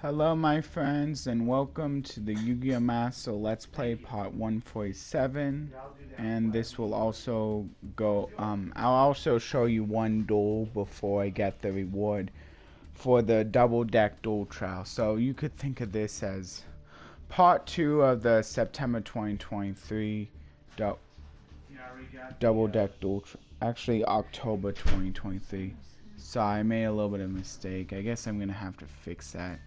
Hello my friends and welcome to the Yu-Gi-Oh! Master Let's Play Part 147, and this will also go, I'll also show you one duel before I get the reward for the double deck duel trial. So you could think of this as Part 2 of the September 2023 double deck duel, actually October 2023. So I made a little bit of a mistake. I guess I'm gonna have to fix that,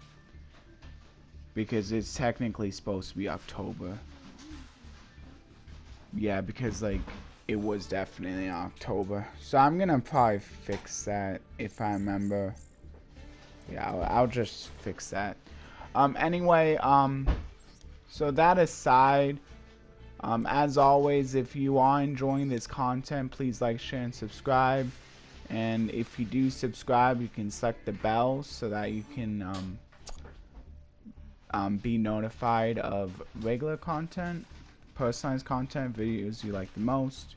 because it's technically supposed to be October. Yeah, because like it was definitely October. So I'm gonna probably fix that if I remember. Yeah, I'll just fix that. Anyway, so that aside, as always, if you are enjoying this content, please like, share, and subscribe. And if you do subscribe, you can select the bell so that you can be notified of regular content, personalized content, videos you like the most.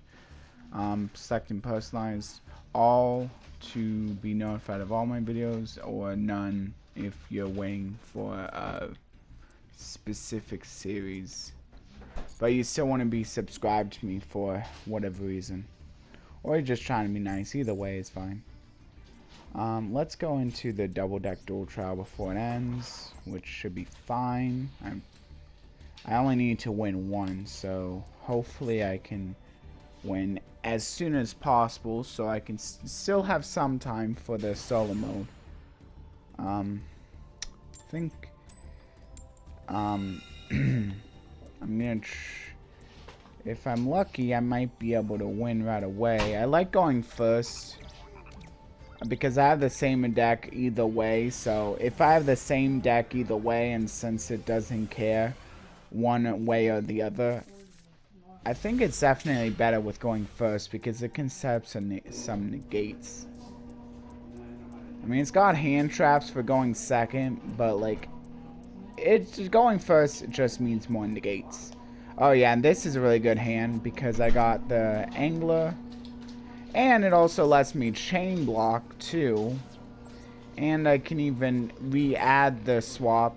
Selecting personalized all to be notified of all my videos, or none if you're waiting for a specific series, but you still want to be subscribed to me for whatever reason, or you're just trying to be nice. Either way is fine. Let's go into the double deck duel trial before it ends, which should be fine. I only need to win one, so hopefully I can win as soon as possible so I can still have some time for the solo mode. I think I'm gonna if I'm lucky, I might be able to win right away. I like going first because I have the same deck either way. So if I have the same deck either way, and since it doesn't care one way or the other, I think it's definitely better with going first because it can set up some negates. I mean, it's got hand traps for going second, but like, it's going first just means more negates. Oh yeah, and this is a really good hand because I got the angler, and it also lets me chain block too, and I can even re-add the swap.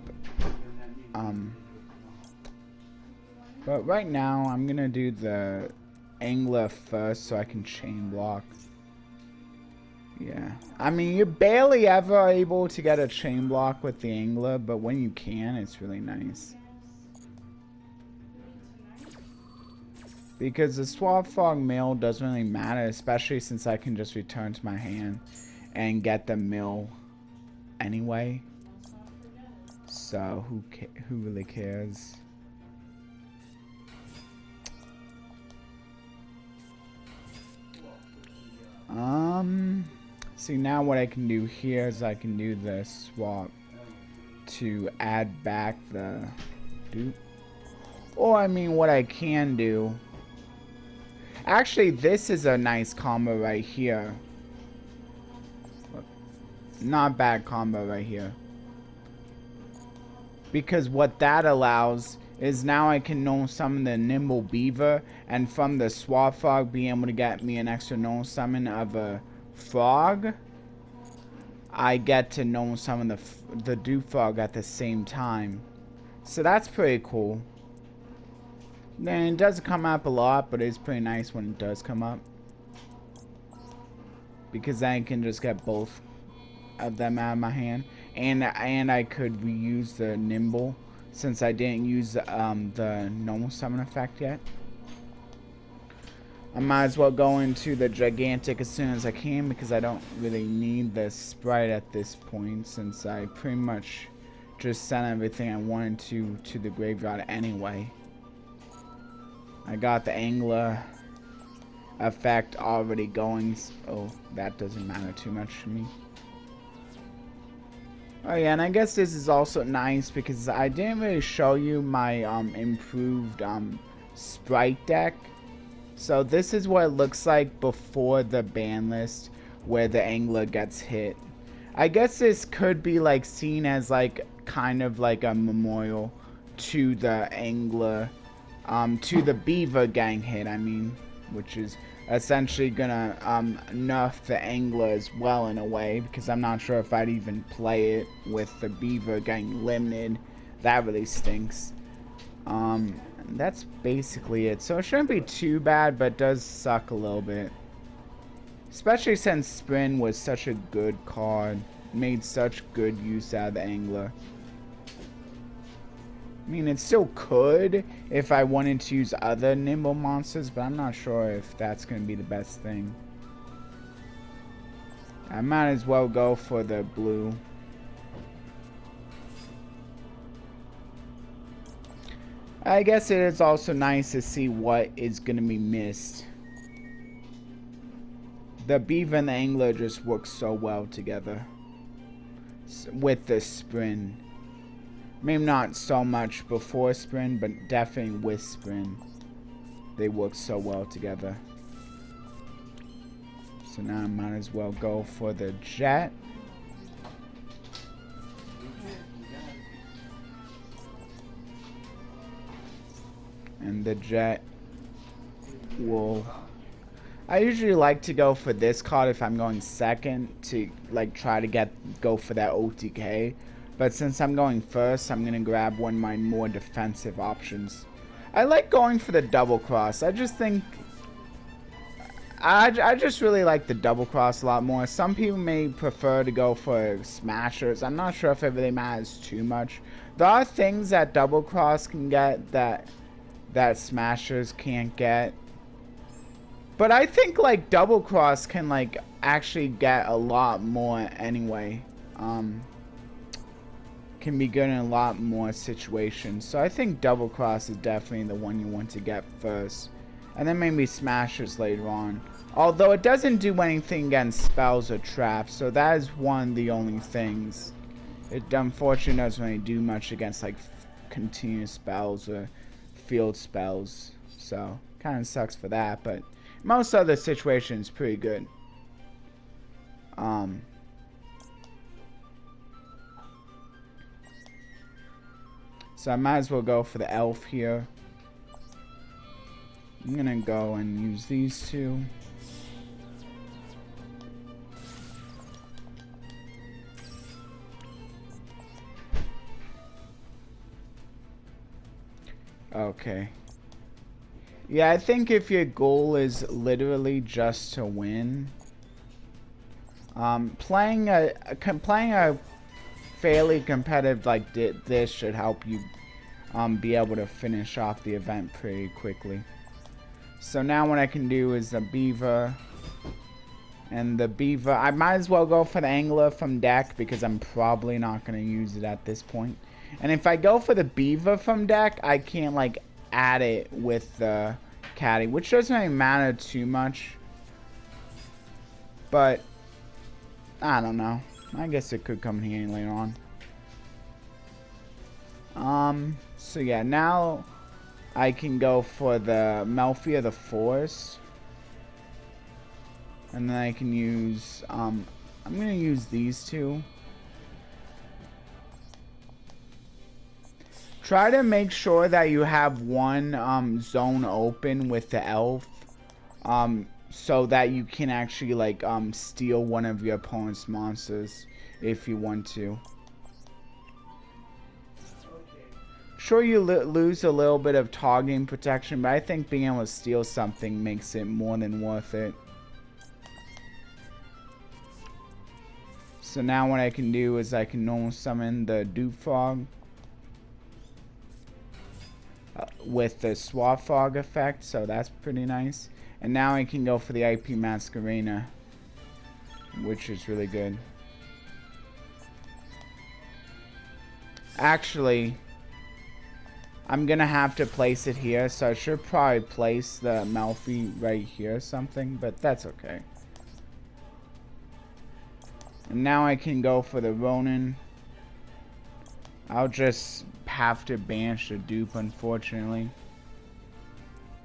But right now I'm gonna do the angler first so I can chain block. Yeah, I mean, you're barely ever able to get a chain block with the angler, but when you can, it's really nice. Because the swap fog mill doesn't really matter, especially since I can just return to my hand and get the mill anyway. So who really cares? See, now what I can do here is I can do the swap to add back the dupe. Or I mean, what I can do, actually this is a nice combo right here. Not bad combo right here, because what that allows is now I can know summon the Nimble Beaver, and from the Swap Frog being able to get me an extra no summon of a frog, I get to no summon the Dupe Frog at the same time. So that's pretty cool. Then it doesn't come up a lot, but it's pretty nice when it does come up, because then I can just get both of them out of my hand, and I could reuse the Nimble since I didn't use the normal summon effect yet. I might as well go into the gigantic as soon as I can, because I don't really need the sprite at this point, since I pretty much just sent everything I wanted to the graveyard anyway. I got the angler effect already going. Oh, that doesn't matter too much to me. Oh yeah, and I guess this is also nice because I didn't really show you my improved sprite deck. So this is what it looks like before the ban list, where the angler gets hit. I guess this could be like seen as like kind of like a memorial to the angler, to the beaver gang hit, I mean. which is essentially gonna nerf the angler as well in a way, because I'm not sure if I'd even play it with the beaver getting limited. That really stinks. That's basically it. So it shouldn't be too bad, but it does suck a little bit. Especially since Spin was such a good card. Made such good use out of the angler. I mean, it still could if I wanted to use other nimble monsters, but I'm not sure if that's going to be the best thing. I might as well go for the blue. I guess it is also nice to see what is going to be missed. The beaver and the angler just work so well together with the sprint. Maybe not so much before sprint, but definitely with sprint. They work so well together. So now I might as well go for the jet. And the jet will... I usually like to go for this card if I'm going second to like try to go for that OTK. But since I'm going first, I'm gonna grab one of my more defensive options. I like going for the double cross. I just think I just really like the double cross a lot more. Some people may prefer to go for smashers. I'm not sure if it really matters too much. There are things that double cross can get that smashers can't get. But I think like double cross can like actually get a lot more anyway. Can be good in a lot more situations. So I think double cross is definitely the one you want to get first. And then maybe smashers later on. Although it doesn't do anything against spells or traps. So that is one of the only things. It unfortunately doesn't really do much against like continuous spells or field spells. So kind of sucks for that. But most other situations pretty good. So I might as well go for the elf here. I'm gonna go and use these two. Okay. Yeah, I think if your goal is literally just to win, playing a fairly competitive like this should help you be able to finish off the event pretty quickly. So now what I can do is the beaver, and the beaver, I might as well go for the angler from deck because I'm probably not going to use it at this point. And if I go for the beaver from deck, I can't like add it with the caddy, which doesn't really matter too much. But I don't know. I guess it could come in handy later on. So yeah, now I can go for the Melfi of the Forest. And then I can use, I'm gonna use these two. Try to make sure that you have one zone open with the elf, so that you can actually like steal one of your opponent's monsters if you want to. Sure, you lose a little bit of targeting protection, but I think being able to steal something makes it more than worth it. So now what I can do is I can normal summon the Dew Frog with the Swamp Frog effect, so that's pretty nice. And now I can go for the IP Masquerena, which is really good. Actually, I'm gonna have to place it here, so I should probably place the Melfi right here or something, but that's okay. And now I can go for the Ronin. I'll just have to banish the dupe, unfortunately.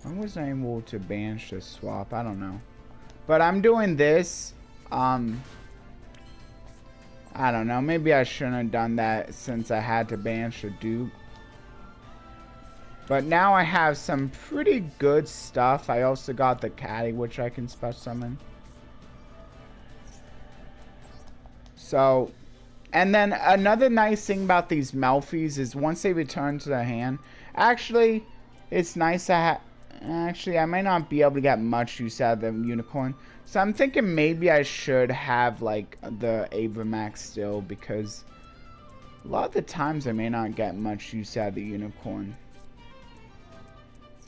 I wasn't able to banish the swap, I don't know. But I'm doing this. I don't know, maybe I shouldn't have done that since I had to banish the dupe. But now I have some pretty good stuff. I also got the caddy, which I can special summon. So, and then another nice thing about these Melfies is once they return to their hand, actually, it's nice to have. Actually, I might not be able to get much use out of the unicorn. So I'm thinking maybe I should have like the Abramax still, because a lot of the times I may not get much use out of the unicorn.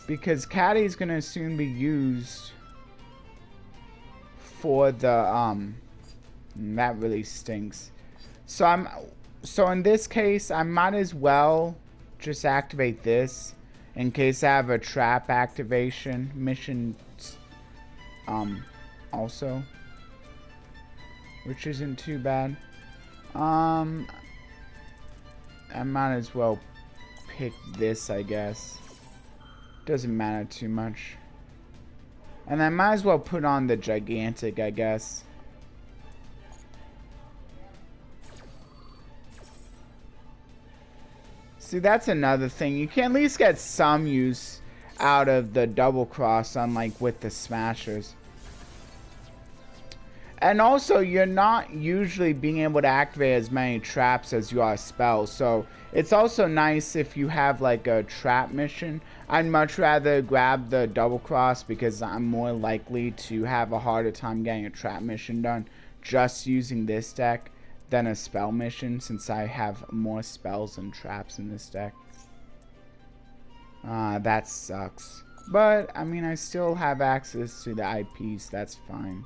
Because caddy is gonna soon be used for the that really stinks. So in this case I might as well just activate this in case I have a trap activation mission also, which isn't too bad. I might as well pick this, I guess. Doesn't matter too much. And I might as well put on the gigantic, I guess. See, that's another thing. You can at least get some use out of the double cross, unlike with the smashers. And also, you're not usually being able to activate as many traps as you are spells. So it's also nice if you have like a trap mission. I'd much rather grab the double cross because I'm more likely to have a harder time getting a trap mission done just using this deck than a spell mission, since I have more spells and traps in this deck. That sucks. But, I mean, I still have access to the IPs, that's fine.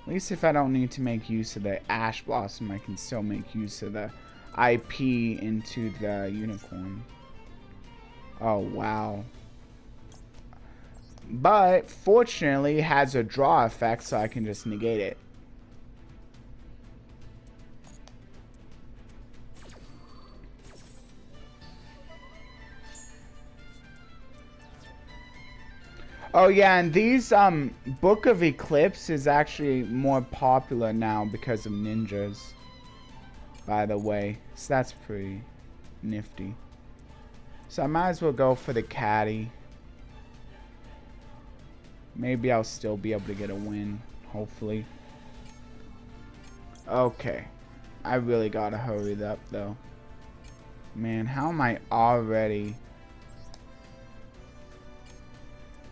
At least if I don't need to make use of the Ash Blossom, I can still make use of the IP into the unicorn. Oh, wow. But, fortunately, it has a draw effect, so I can just negate it. Oh yeah, and these Book of Eclipse is actually more popular now because of ninjas, by the way. So that's pretty nifty. So I might as well go for the caddy. Maybe I'll still be able to get a win, hopefully. Okay. I really gotta hurry it up though. Man, how am I already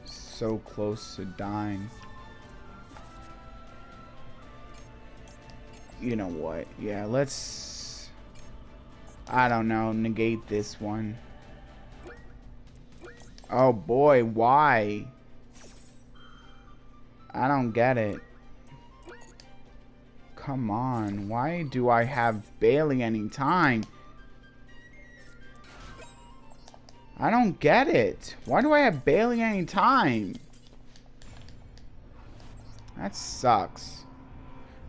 so close to dying? You know what? Yeah, let's, I don't know, negate this one. Oh boy, why? I don't get it. Come on, why do I have barely any time? I don't get it. Why do I have barely any time? That sucks.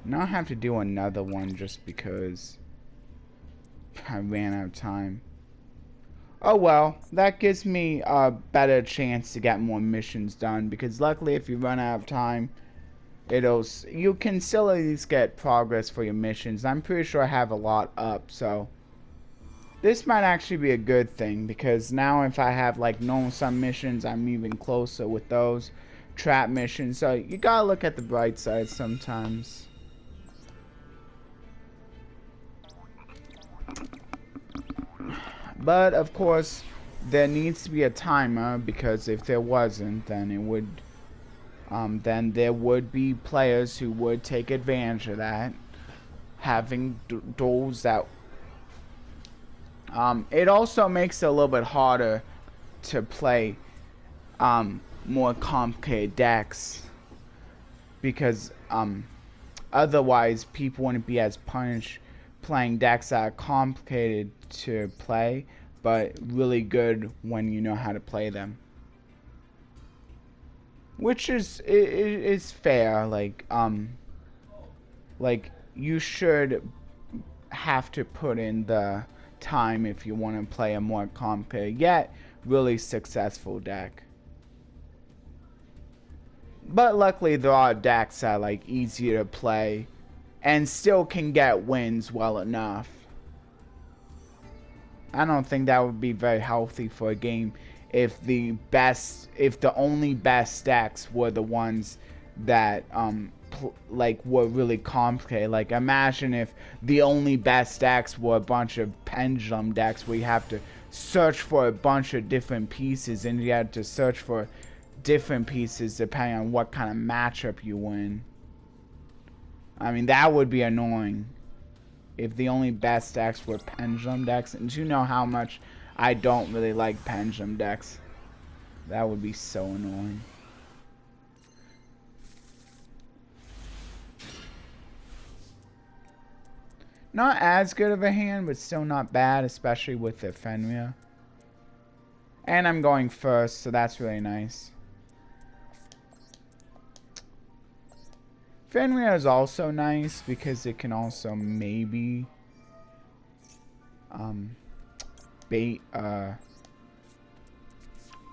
Now I have to do another one just because I ran out of time. Oh well, that gives me a better chance to get more missions done, because luckily if you run out of time, you can still at least get progress for your missions. I'm pretty sure I have a lot up, so this might actually be a good thing, because now if I have like normal sum missions, I'm even closer with those trap missions. So you gotta look at the bright side sometimes. But of course, there needs to be a timer, because if there wasn't, then it would, then there would be players who would take advantage of that, having duels that. It also makes it a little bit harder to play more complicated decks, because otherwise people wouldn't be as punished playing decks that are complicated to play but really good when you know how to play them, which is fair. Like you should have to put in the time if you want to play a more complicated yet really successful deck. But luckily there are decks that are like easier to play and still can get wins well enough. I don't think that would be very healthy for a game if the only best decks were the ones that like were really complicated. Like imagine if the only best decks were a bunch of pendulum decks where you have to search for a bunch of different pieces, and you had to search for different pieces depending on what kind of matchup you win. I mean, that would be annoying if the only best decks were pendulum decks. And you know how much I don't really like pendulum decks. That would be so annoying. Not as good of a hand, but still not bad, especially with the Fenrir. And I'm going first, so that's really nice. Fenrir is also nice because it can also maybe bait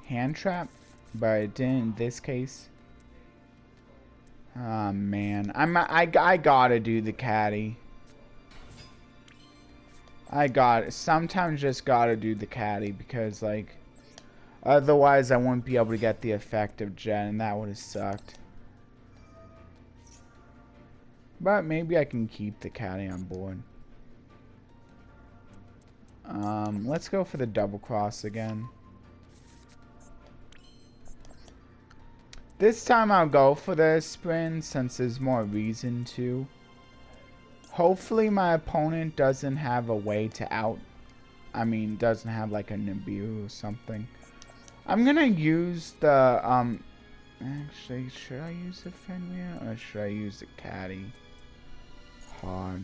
hand trap, but it didn't in this case. Oh man, I gotta do the caddy. Sometimes just gotta do the caddy because like otherwise I wouldn't be able to get the effect of Jet, and that would have sucked. But maybe I can keep the caddy on board. Let's go for the double cross again. This time I'll go for the sprint since there's more reason to. Hopefully my opponent doesn't have a way to doesn't have like a Nibiru or something. I'm gonna use the, actually, should I use the Fenrir or should I use the caddy? Hard.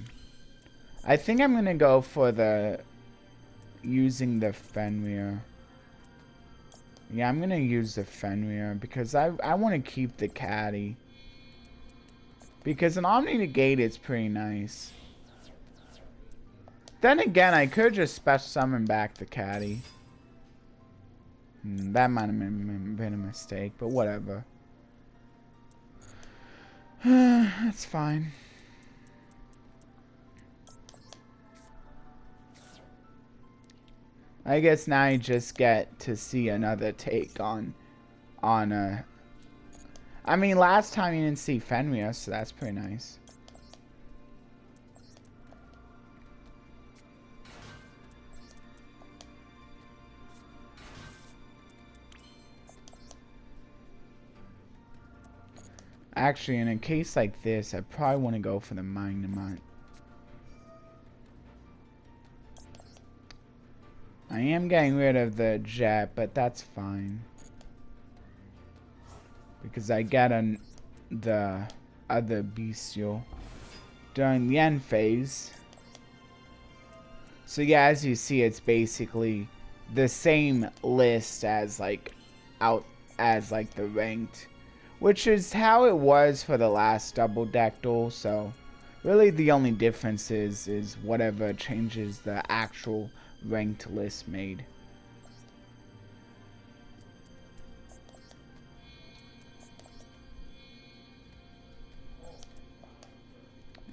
I think I'm gonna go for using the Fenrir. Yeah, I'm gonna use the Fenrir because I want to keep the caddy. Because an Omni Negate is pretty nice. Then again, I could just special summon back the caddy. That might have been a mistake, but whatever. That's fine. I guess now you just get to see another take on I mean, last time you didn't see Fenrir, so that's pretty nice. Actually, in a case like this, I probably want to go for the Magnemite. I am getting rid of the Jet, but that's fine. Because I get the other Bestial during the end phase. So yeah, as you see, it's basically the same list as the ranked. Which is how it was for the last double deck duel, so really the only difference is whatever changes the actual ranked list made.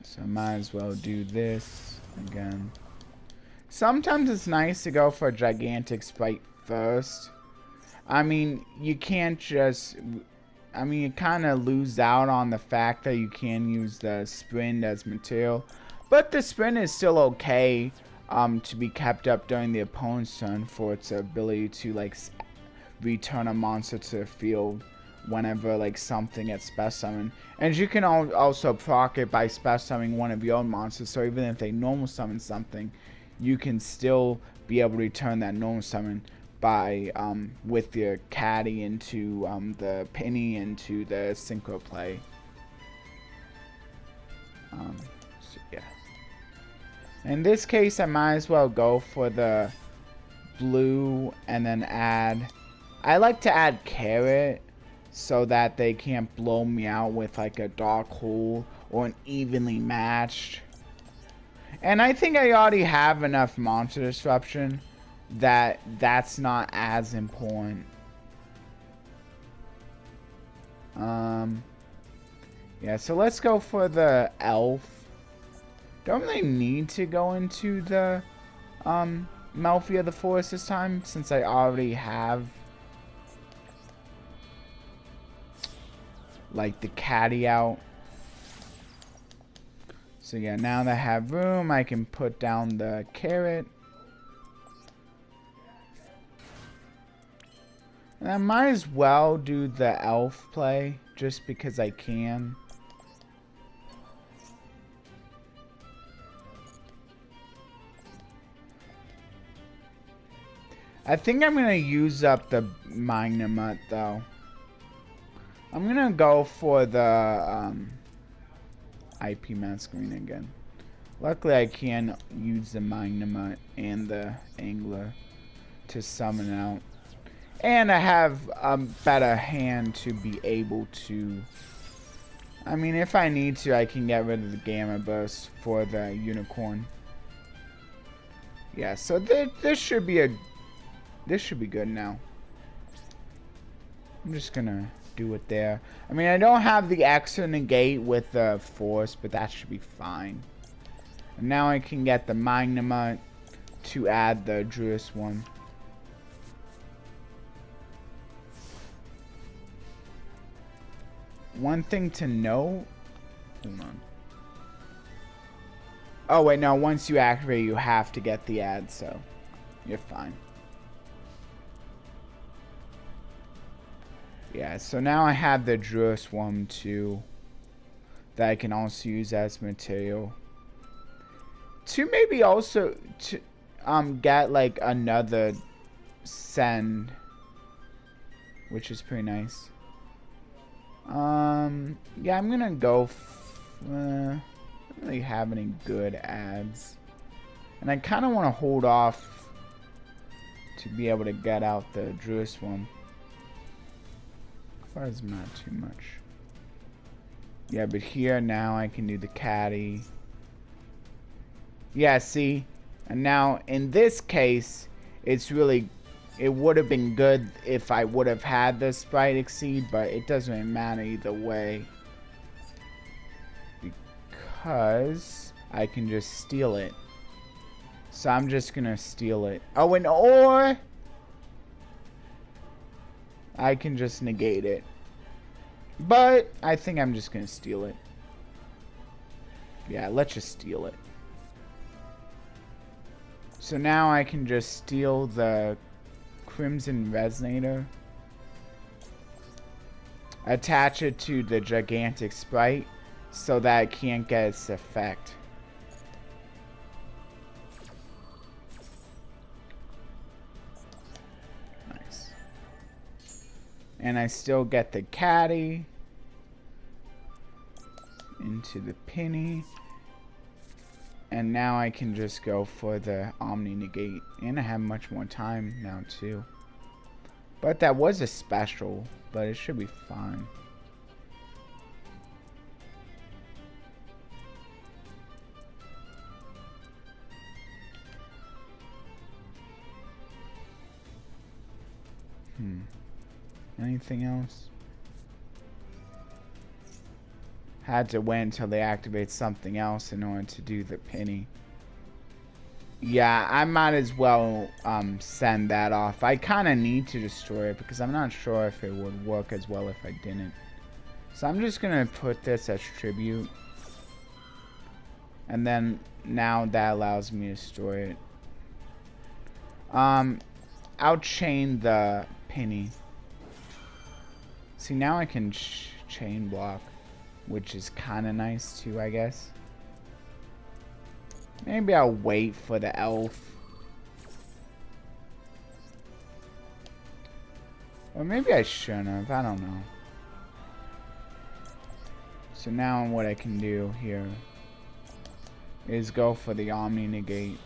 So I might as well do this again. Sometimes it's nice to go for a gigantic sprite first. I mean, you can't just... I mean, you kind of lose out on the fact that you can use the sprint as material. But the sprint is still okay to be kept up during the opponent's turn for its ability to, like, return a monster to the field whenever, like, something gets special summoned. And you can also proc it by special summoning one of your own monsters. So even if they normal summon something, you can still be able to return that normal summon by with your caddy into the penny into the synchro play. So yeah. In this case, I might as well go for the blue and then add. I like to add carrot so that they can't blow me out with like a dark hole or an evenly matched. And I think I already have enough monster disruption that's not as important. Yeah, so let's go for the elf. Don't really need to go into the Malfi of the Forest this time, since I already have like the caddy out. So yeah, now that I have room, I can put down the carrot. And I might as well do the elf play, just because I can. I think I'm going to use up the Magnamut, though. I'm going to go for the IP Masquerade again. Luckily, I can use the Magnamut and the Angler to summon out. And I have a better hand to be able to... I mean, if I need to, I can get rid of the Gamma Burst for the Unicorn. Yeah, so this should be good now. I'm just gonna do it there. I mean, I don't have the extra negate with the Force, but that should be fine. And now I can get the Magnamut to add the Druid's one. One thing to note... Hold on. Oh, wait, no. Once you activate, you have to get the ad, so you're fine. Yeah, so now I have the Druid's one, too, that I can also use as material. To maybe also to get, like, another send, which is pretty nice. Yeah, I'm gonna go. I don't really have any good ads, and I kind of want to hold off to be able to get out the Druid's one. As not too much. Yeah, but here now I can do the caddy. Yeah, see, and now in this case, it's really. It would have been good if I would have had the Sprite Exceed, but it doesn't really matter either way. Because I can just steal it. So I'm just gonna steal it. Oh, and or I can just negate it. But I think I'm just gonna steal it. Yeah, let's just steal it. So now I can just steal the Crimson Resonator, attach it to the gigantic sprite so that it can't get its effect. Nice. And I still get the caddy into the penny. And now I can just go for the Omni Negate. And I have much more time now too. But that was a special. But it should be fine. Anything else? Had to wait until they activate something else in order to do the penny. Yeah, I might as well send that off. I kind of need to destroy it because I'm not sure if it would work as well if I didn't. So I'm just going to put this as tribute. And then now that allows me to store it. I'll chain the penny. See, now I can chain block. Which is kind of nice too, I guess. Maybe I'll wait for the elf. Or maybe I shouldn't have. I don't know. So now what I can do here is go for the Omni Negate.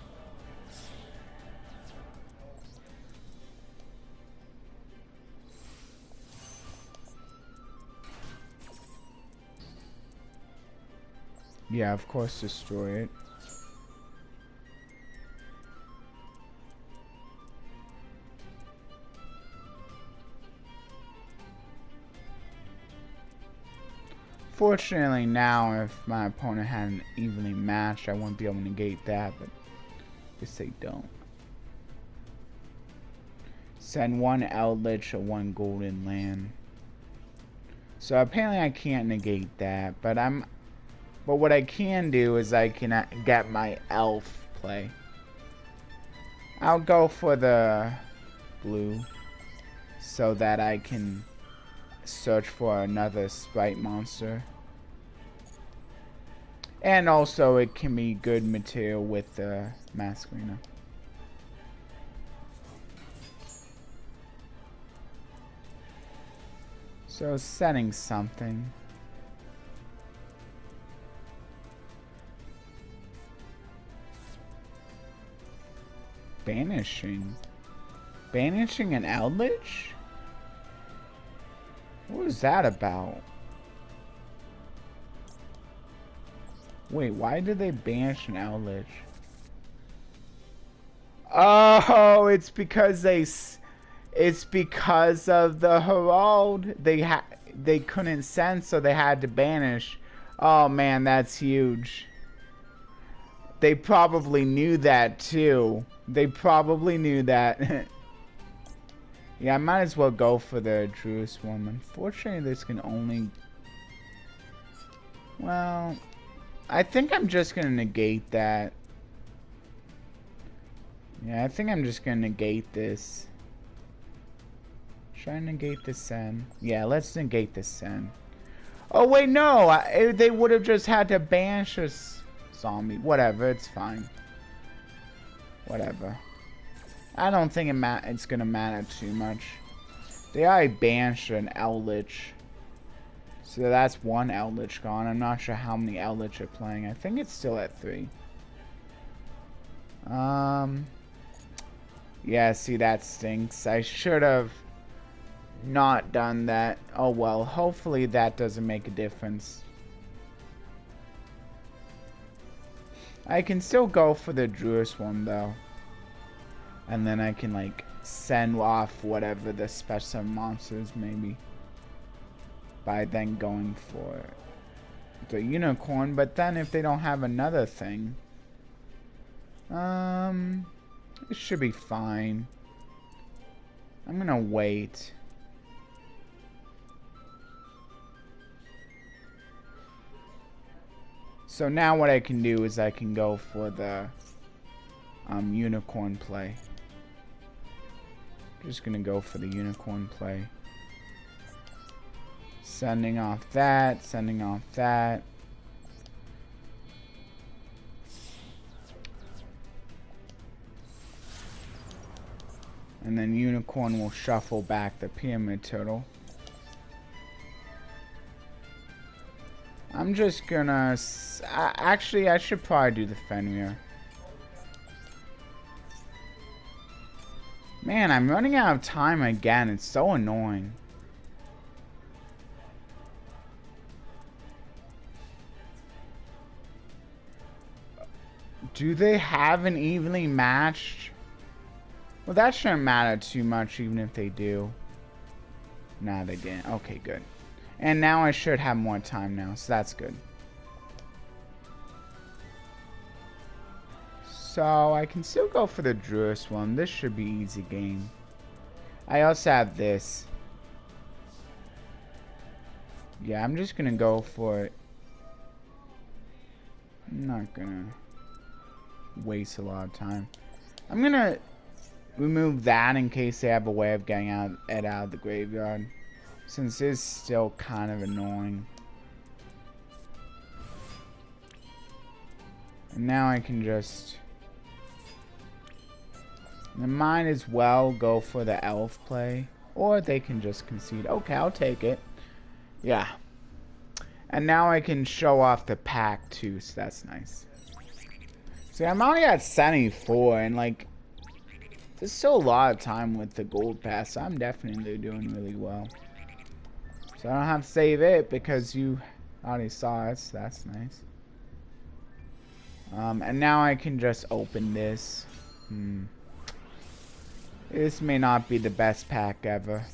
Yeah, of course, destroy it. Fortunately now, if my opponent hadn't evenly matched, I wouldn't be able to negate that, but I guess they don't. Send 1 Eldritch or 1 Golden Land. So apparently I can't negate that, but what I can do is I can get my elf play. I'll go for the blue so that I can search for another sprite monster. And also it can be good material with the Masquerena. So setting something. Banishing. Banishing an Eldritch? What was that about? Wait, why did they banish an Eldritch? Oh, it's because it's because of the Herald. They couldn't send, so they had to banish. Oh man, that's huge. They probably knew that too. They probably knew that. Yeah, I might as well go for the Druid's one. Unfortunately, this can only... Well, I think I'm just gonna negate that. Yeah, I think I'm just gonna negate this. Should I negate the Sen? Yeah, let's negate the Sen. Oh wait, no! They would have just had to banish a zombie. Whatever, it's fine. Whatever. I don't think it's gonna matter too much. They already banished an Eldritch. So that's 1 Eldritch gone. I'm not sure how many Eldritch are playing. I think it's still at 3. Yeah, see, that stinks. I should have not done that. Oh well, hopefully that doesn't make a difference. I can still go for the Druid's one though. And then I can like send off whatever the special monsters maybe. By then going for the unicorn. But then if they don't have another thing. It should be fine. I'm gonna wait. So now what I can do is I can go for the unicorn play. Just gonna go for the unicorn play. Sending off that, sending off that. And then unicorn will shuffle back the pyramid turtle. I'm just gonna... Actually, I should probably do the Fenrir. Man, I'm running out of time again. It's so annoying. Do they have an evenly matched? Well, that shouldn't matter too much, even if they do. Nah, they didn't. Okay, good. And now I should have more time now, so that's good. So I can still go for the Druid's one. This should be easy game. I also have this. Yeah, I'm just gonna go for it. I'm not gonna waste a lot of time. I'm gonna remove that in case they have a way of getting it out of the graveyard. Since it's still kind of annoying. And now I can just... I might as well go for the elf play. Or they can just concede. Okay, I'll take it. Yeah. And now I can show off the pack too, so that's nice. See, I'm only at 74 and like... There's still a lot of time with the gold pass, so I'm definitely doing really well. So I don't have to save it because you already saw it, so that's nice. And now I can just open this. This may not be the best pack ever.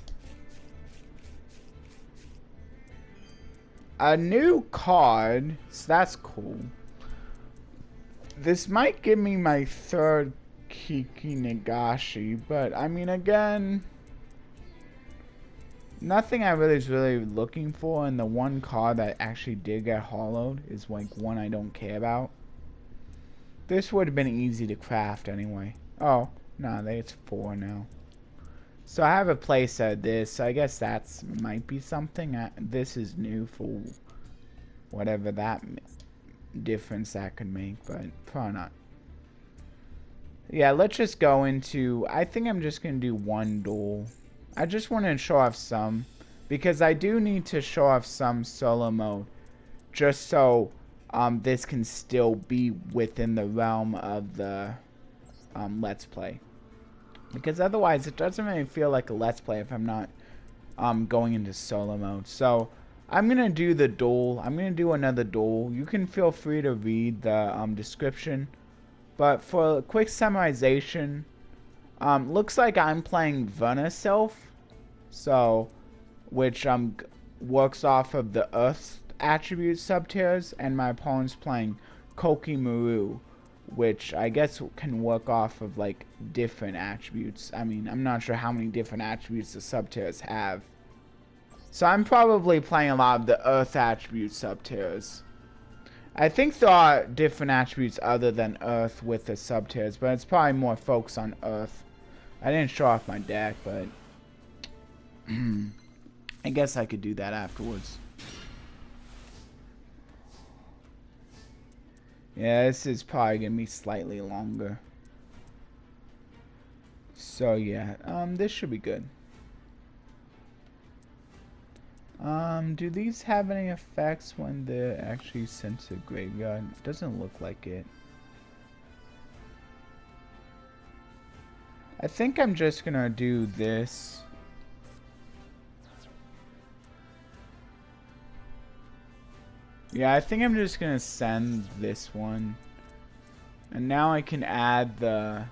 A new card, so that's cool. This might give me my 3rd Kiki Nagashi, but I mean, again, nothing I really is really looking for, and the one card that actually did get hollowed is like one I don't care about. This would have been easy to craft anyway. Oh, no, it's 4 now. So I have a playset of this, so I guess that's might be something. This is new for whatever that difference that could make, but probably not. Yeah, let's just go into, I think I'm just going to do one duel. I just want to show off some, because I do need to show off some solo mode, just so this can still be within the realm of the Let's Play. Because otherwise, it doesn't really feel like a Let's Play if I'm not going into solo mode. So, I'm going to do the duel. I'm going to do another duel. You can feel free to read the description. But for a quick summarization, looks like I'm playing Vana Self. So, which works off of the Earth attribute subtiers. And my opponent's playing Koki Maru, which I guess can work off of like different attributes. I mean, I'm not sure how many different attributes the subtiers have. So I'm probably playing a lot of the Earth attribute subtiers. I think there are different attributes other than Earth with the subtiers, but it's probably more focused on Earth. I didn't show off my deck, but I guess I could do that afterwards. Yeah, this is probably gonna be slightly longer. So yeah, this should be good. Do these have any effects when they're actually sent to graveyard? It doesn't look like it. I think I'm just gonna do this. Yeah, I think I'm just gonna send this one. And now I can add the...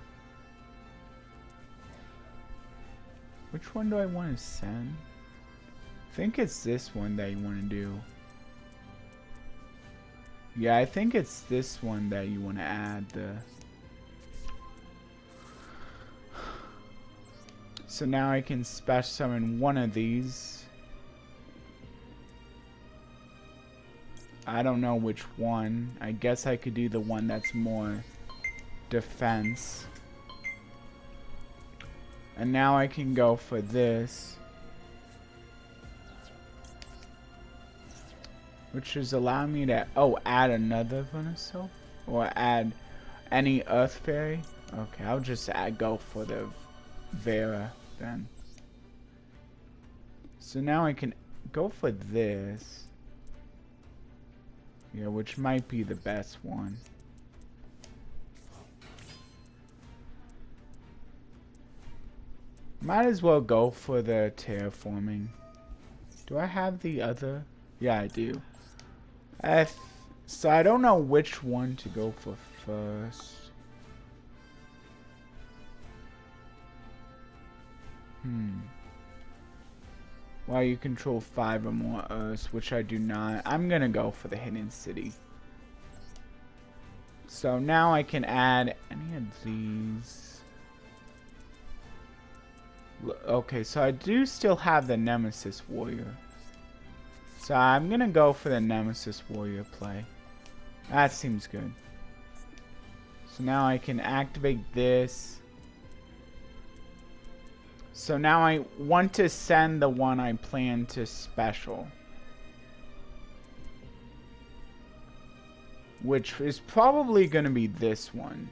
Which one do I want to send? I think it's this one that you want to do. Yeah, I think it's this one that you want to add the... So now I can special summon one of these. I don't know which one. I guess I could do the one that's more defense. And now I can go for this, which is allow me to add another Venusaur or add any Earth Fairy. Okay, I'll just go for the Vera then. So now I can go for this. Yeah, which might be the best one. Might as well go for the terraforming. Do I have the other? Yeah, I do. So I don't know which one to go for first. Well, you control 5 or more Earths, which I do not. I'm gonna go for the Hidden City. So now I can add any of these. Okay, so I do still have the Nemesis Warrior. So I'm gonna go for the Nemesis Warrior play. That seems good. So now I can activate this. So now I want to send the one I plan to special, which is probably going to be this one.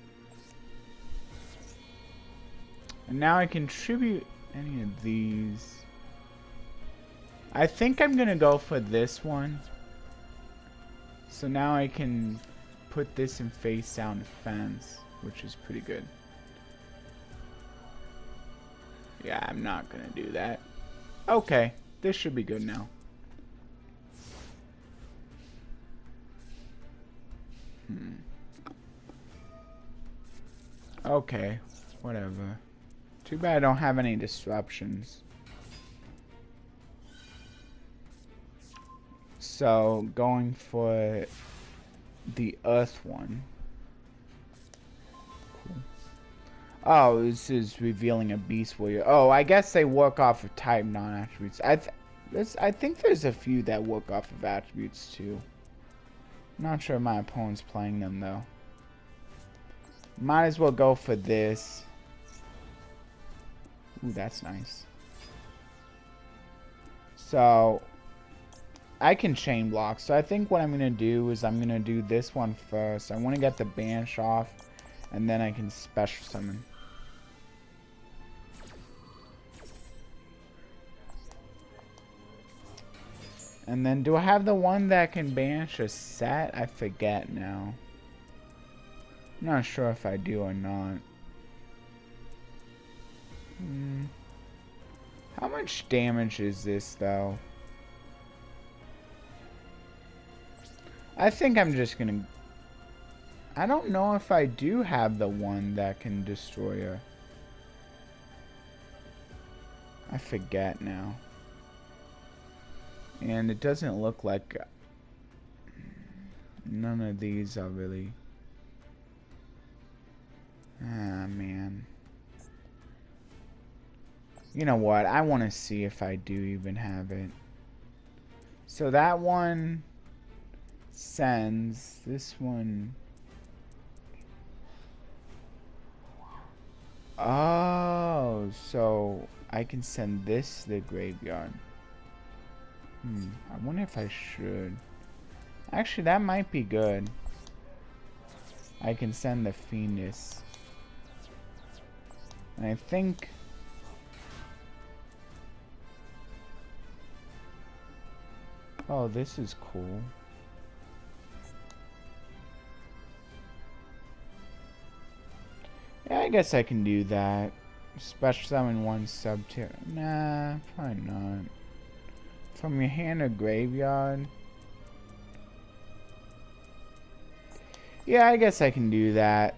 And now I can tribute any of these. I think I'm going to go for this one. So now I can put this in face down defense, which is pretty good. Yeah, I'm not gonna do that. Okay, this should be good now. Okay, whatever. Too bad I don't have any disruptions. So, going for the Earth one. Cool. Oh, this is revealing a beast warrior. Oh, I guess they work off of type non-attributes. I think there's a few that work off of attributes too. I'm not sure my opponent's playing them though. Might as well go for this. Ooh, that's nice. So I can chain block. So I think what I'm gonna do is I'm gonna do this one first. I want to get the banish off, and then I can special summon. And then, do I have the one that can banish a set? I forget now. I'm not sure if I do or not. How much damage is this, though? I think I'm just gonna... I don't know if I do have the one that can destroy her. I forget now. And it doesn't look like none of these are really... Ah, man. You know what? I want to see if I do even have it. So that one sends. This one... Oh, so I can send this to the graveyard. I wonder if I should. Actually, that might be good. I can send the Fiendess. And I think... Oh, this is cool. Yeah, I guess I can do that. Special summon one sub-tier. Nah, probably not. From your hand or graveyard. Yeah, I guess I can do that.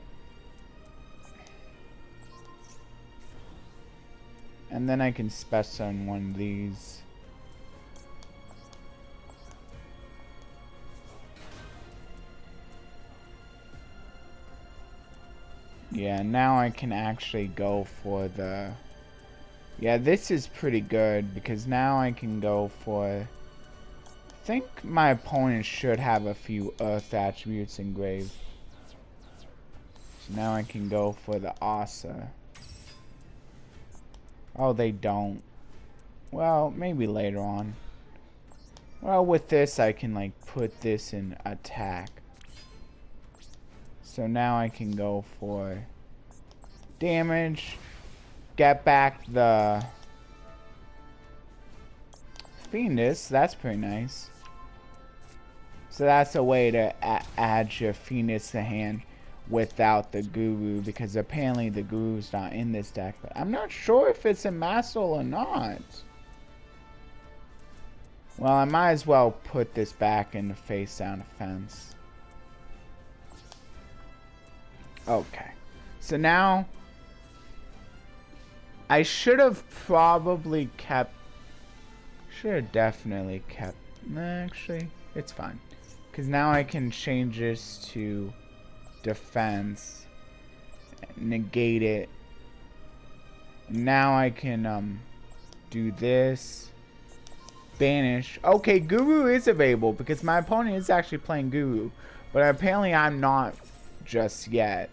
And then I can special summon one of these. Yeah, now I can actually go for the... Yeah, this is pretty good because now I can go for... I think my opponent should have a few earth attributes engraved. So now I can go for the Asa. Oh, they don't. Well, maybe later on. Well, with this I can like put this in attack. So now I can go for damage. Get back the Fiendess. That's pretty nice. So that's a way to add your Fiendess to hand without the Guru, because apparently the Guru's not in this deck. But I'm not sure if it's in Master or not. Well, I might as well put this back in the face down defense. Okay. So now I should have probably kept... Should have definitely kept... Actually, it's fine. Because now I can change this to defense. Negate it. Now I can do this. Banish. Okay, Guru is available because my opponent is actually playing Guru. But apparently I'm not just yet.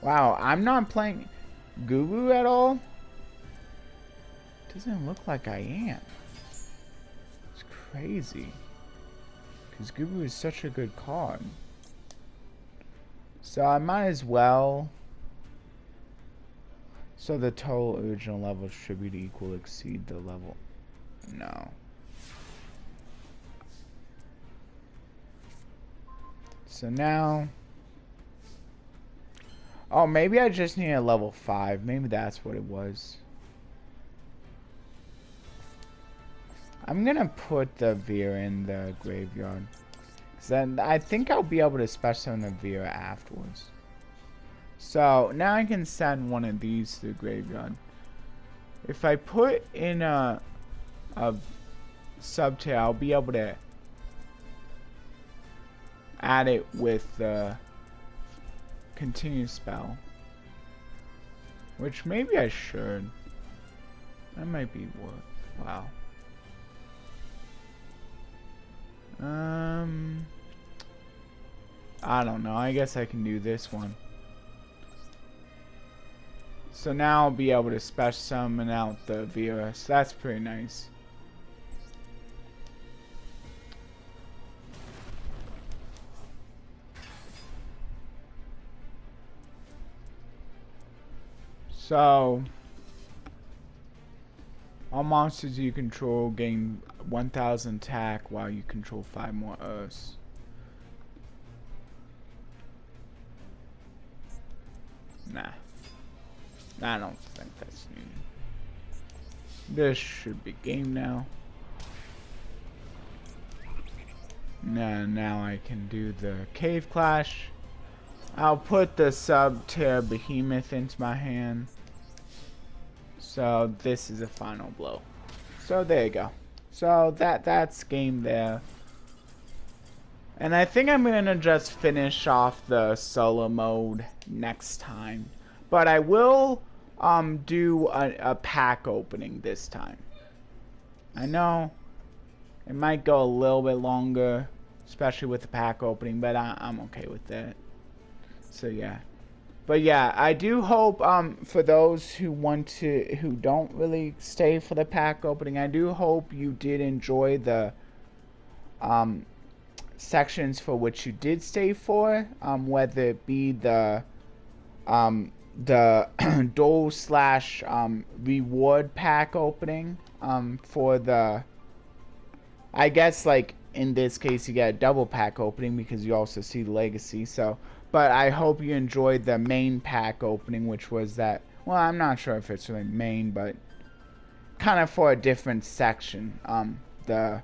Wow, I'm not playing Guru at all? Doesn't look like I am. It's crazy. Because Guru is such a good card. So I might as well. So the total original level should be equal exceed the level. No. So now... Oh, maybe I just need a level 5. Maybe that's what it was. I'm gonna put the Vera in the graveyard. Cause then I think I'll be able to special summon the Vera afterwards. So now I can send one of these to the graveyard. If I put in a sub-tier, I'll be able to add it with the continue spell. which maybe I should. That might be worthwhile. I don't know. I guess I can do this one. So now I'll be able to special summon out the Vera. So that's pretty nice. So all monsters you control gain 1,000 attack while you control 5 more Earths. Nah. I don't think that's needed. This should be game now. Now I can do the Cave Clash. I'll put the Sub-Terra Behemoth into my hand. So this is a final blow. So there you go. So that's game there. And I think I'm gonna just finish off the solo mode next time. But I will do a pack opening this time. I know it might go a little bit longer, especially with the pack opening, but I'm okay with that. So yeah. But yeah, I do hope for those who don't really stay for the pack opening, I do hope you did enjoy the sections for which you did stay for, whether it be the Duel / reward pack opening for the, I guess, like in this case you get a double pack opening because you also see the legacy. So but I hope you enjoyed the main pack opening, which was that, well, I'm not sure if it's really main, but kind of for a different section, the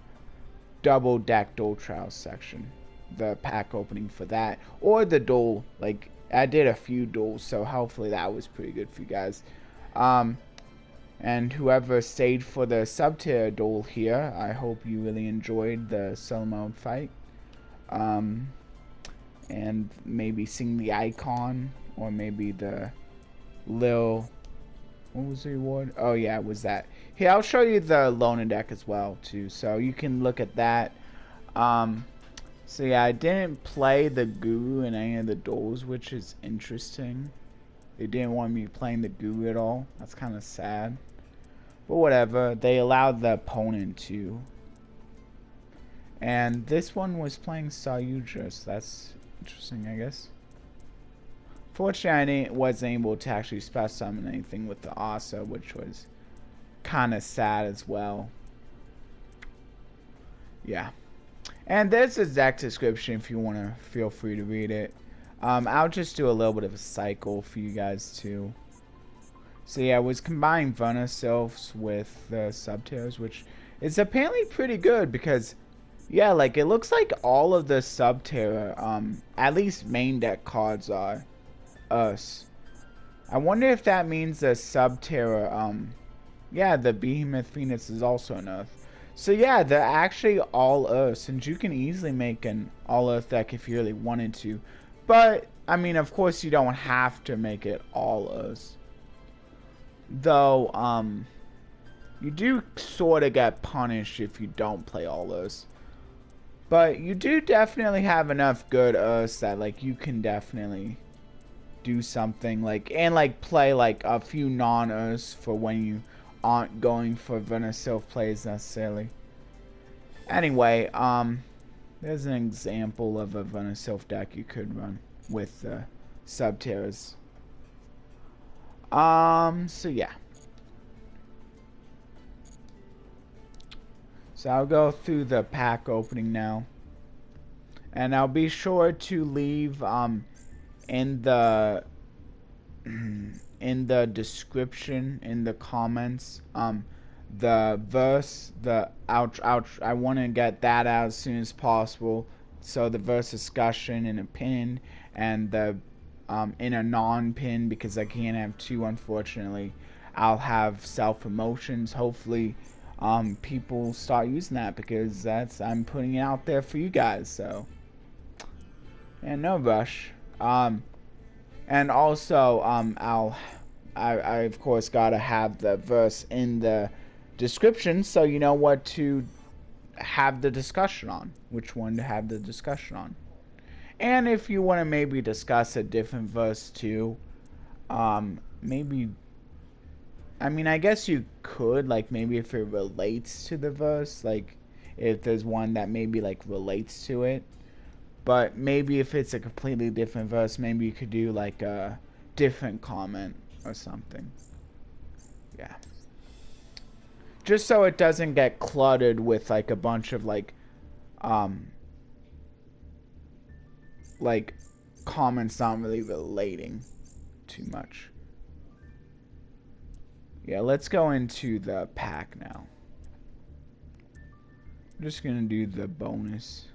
double deck Duel Trials section, the pack opening for that, or the Duel. Like I did a few duels, so hopefully that was pretty good for you guys. And whoever stayed for the Sub-Terra Duel here, I hope you really enjoyed the solo mode fight. And maybe seeing the icon, or maybe the Lil, what was the reward? Oh yeah, it was that. Here, I'll show you the loner deck as well too, so you can look at that. So yeah, I didn't play the Guru in any of the duels, which is interesting. They didn't want me playing the Guru at all. That's kind of sad. But whatever, they allowed the opponent to. And this one was playing Sayuja, so that's interesting, I guess. Fortunately, I wasn't able to actually special summon anything with the Asa, which was kind of sad as well. Yeah. And there's a deck description if you want to feel free to read it. I'll just do a little bit of a cycle for you guys too. So yeah, I was combining Vana Sylphs with the Sub-Terras, which is apparently pretty good because, yeah, like it looks like all of the Sub-Terra, at least main deck cards are us. I wonder if that means the Sub-Terra, yeah, the Behemoth Phoenix is also an Earth. So yeah, they're actually all Earths, and you can easily make an all Earth deck if you really wanted to. But, I mean, of course you don't have to make it all Earths. Though, you do sort of get punished if you don't play all Earths. But you do definitely have enough good Earths that, like, you can definitely do something, like, and, like, play, like, a few non-Earths for when you aren't going for Vana Sylph plays necessarily. Anyway, there's an example of a Vana Sylph deck you could run with Sub-Terras. So yeah. So I'll go through the pack opening now. And I'll be sure to leave in the description, in the comments, the verse, the outro. I want to get that out as soon as possible. So the verse discussion in a pin, and the in a non-pin, because I can't have two, unfortunately. I'll have self-promotions. Hopefully people start using that, because I'm putting it out there for you guys. So, and no rush. And also, I'll I of course gotta have the verse in the description so you know what to have the discussion on, which one to have the discussion on. And if you want to maybe discuss a different verse too, maybe, I mean, I guess you could, like, maybe if it relates to the verse, like, if there's one that maybe, like, relates to it. But maybe if it's a completely different verse, maybe you could do, like, a different comment or something. Yeah. Just so it doesn't get cluttered with, like, a bunch of, like, comments not really relating too much. Yeah, let's go into the pack now. I'm just gonna do the bonus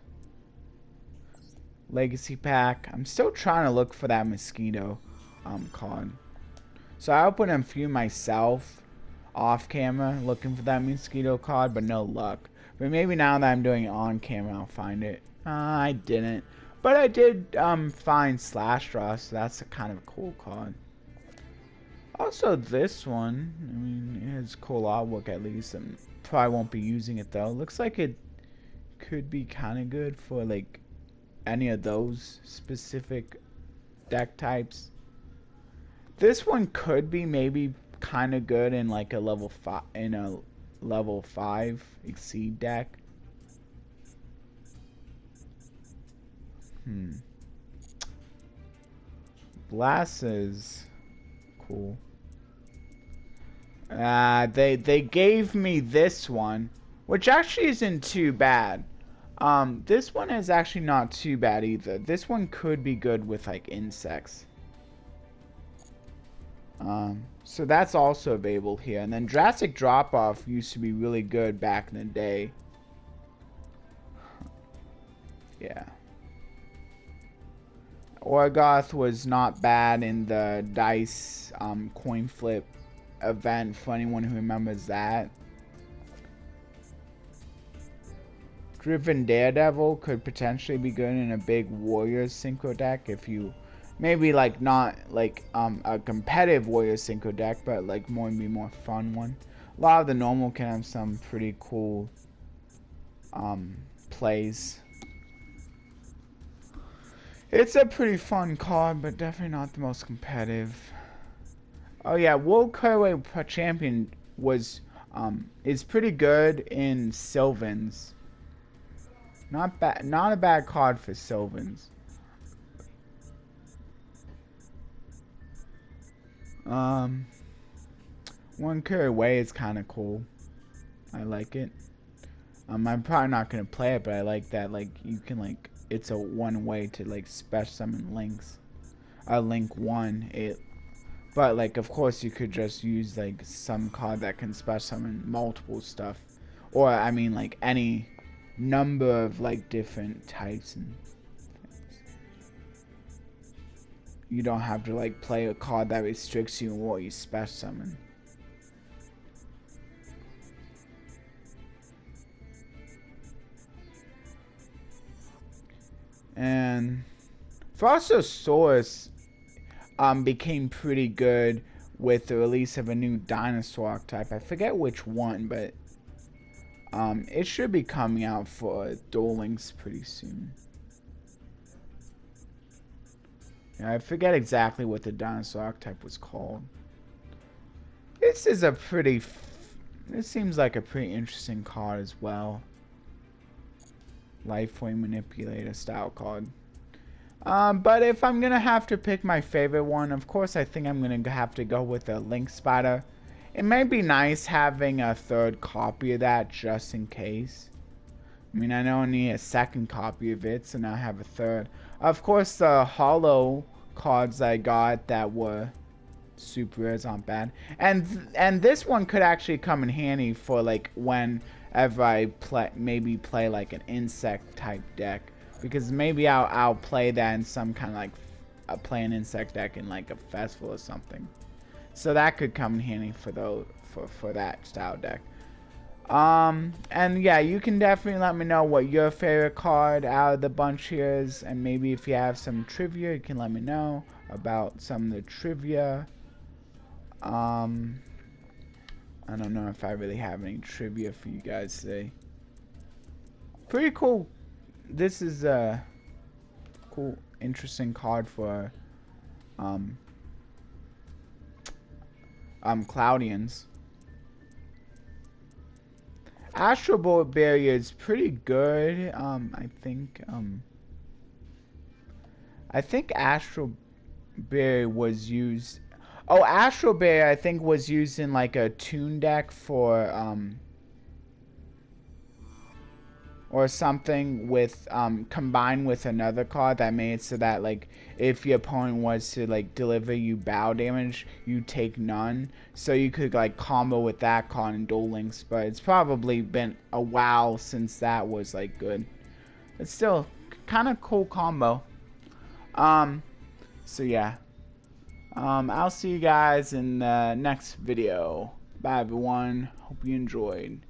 legacy pack. I'm still trying to look for that mosquito card. So I opened a few myself off camera looking for that mosquito card, but no luck. But maybe now that I'm doing it on camera, I'll find it. I didn't. But I did find Slash Draw, so that's a kind of a cool card. Also, this one, I mean, it has cool artwork at least, and probably won't be using it though. Looks like it could be kind of good for like any of those specific deck types. This one could be maybe kind of good in like a level 5 exceed deck. Blast is cool. They gave me this one, which actually isn't too bad. This one is actually not too bad either. This one could be good with like insects. So that's also available here. And then Drastic Drop Off used to be really good back in the day. Yeah. Orgoth was not bad in the dice coin flip event for anyone who remembers that. Driven Daredevil could potentially be good in a big Warriors Synchro deck if you maybe like not like a competitive Warriors Synchro deck, but like maybe more fun one. A lot of the normal can have some pretty cool plays. It's a pretty fun card, but definitely not the most competitive. Oh yeah, World Cruiserweight Champion was is pretty good in Sylvans. Not bad, not a bad card for Sylvans. One Carry Away is kind of cool. I like it. I'm probably not gonna play it, but I like that. Like you can like, it's a one way to like special summon links. Link 1. But like of course you could just use like some card that can special summon multiple stuff, or I mean like any number of like different types and things. You don't have to like play a card that restricts you in what you special summon. And Frostosaurus became pretty good with the release of a new dinosaur archetype. I forget which one, but it should be coming out for Duel Links pretty soon. Yeah, I forget exactly what the dinosaur archetype was called. This is a pretty... This seems like a pretty interesting card as well. Lifeway Manipulator style card. But if I'm gonna have to pick my favorite one, of course I think I'm gonna have to go with a Link Spider. It may be nice having a third copy of that just in case. I mean, I know I need a second copy of it, so now I have a third. Of course, the holo cards I got that were super rares aren't bad. And this one could actually come in handy for like whenever I maybe play like an insect type deck. Because maybe I'll play that in some kind of like play an insect deck in like a festival or something. So that could come in handy for that style deck. And yeah, you can definitely let me know what your favorite card out of the bunch here is, and maybe if you have some trivia, you can let me know about some of the trivia. I don't know if I really have any trivia for you guys today. Pretty cool. This is a cool, interesting card for Cloudians. Astral Barrier is pretty good. I think Astral Barrier was used. Oh, Astral Barrier I think was used in like a toon deck for or something with combined with another card that made it so that like if your opponent was to like deliver you bow damage, you take none. So you could like combo with that card in Duel Links, but it's probably been a while since that was like good. It's still kind of cool combo. So yeah. I'll see you guys in the next video. Bye everyone. Hope you enjoyed.